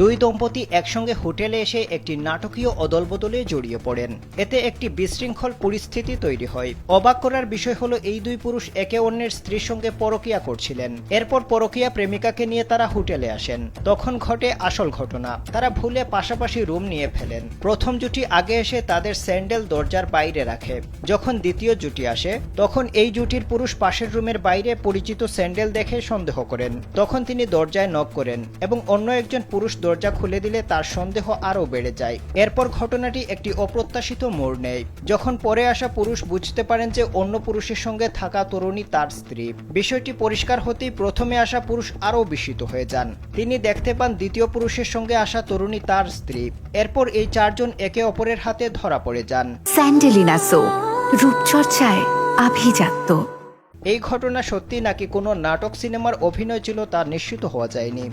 দুই দম্পতি একসঙ্গে হোটেলে এসে একটি নাটকীয় অদলবদলে জড়িয়ে পড়েন। এতে একটি বিশৃঙ্খল পরিস্থিতি তৈরি হয়। অবাক করার বিষয় হলো এই দুই পুরুষ একে অন্যের স্ত্রীর সঙ্গে পরকীয়া করছিলেন। এরপর পরকীয়া প্রেমিকাকে নিয়ে তারা হোটেলে আসেন। তখন ঘটে আসল ঘটনা। তারা ভুলে পাশাপাশি রুম নিয়ে ফেলেন। প্রথম জুটি আগে এসে তাদের স্যান্ডেল দরজার বাইরে রাখে। যখন দ্বিতীয় জুটি আসে তখন এই জুটির পুরুষ পাশের রুমের বাইরে পরিচিত স্যান্ডেল দেখে সন্দেহ করেন। তখন তিনি দরজায় নক করেন এবং অন্য একজন পুরুষ দরজা খুলে দিলে তার সন্দেহ আরও বেড়ে যায়। এরপর ঘটনাটি একটি অপ্রত্যাশিত মোড় নেয় যখন পরে আসা পুরুষ বুঝতে পারেন যে অন্য পুরুষের সঙ্গে থাকা তরুণী তার স্ত্রী। বিষয়টি পরিষ্কার হতেই প্রথমে আসা পুরুষ আরও বিস্মিত হয়ে যান। তিনি দেখতে পান দ্বিতীয় পুরুষের সঙ্গে আসা তরুণী তার স্ত্রী। এরপর এই চারজন একে অপরের হাতে ধরা পড়ে যান। স্যান্ডেলিনা সো, রূপচর্চায় আভিজাত্য। এই ঘটনা সত্যি নাকি কোনো নাটক সিনেমার অভিনয় ছিল তা নিশ্চিত হওয়া যায়নি।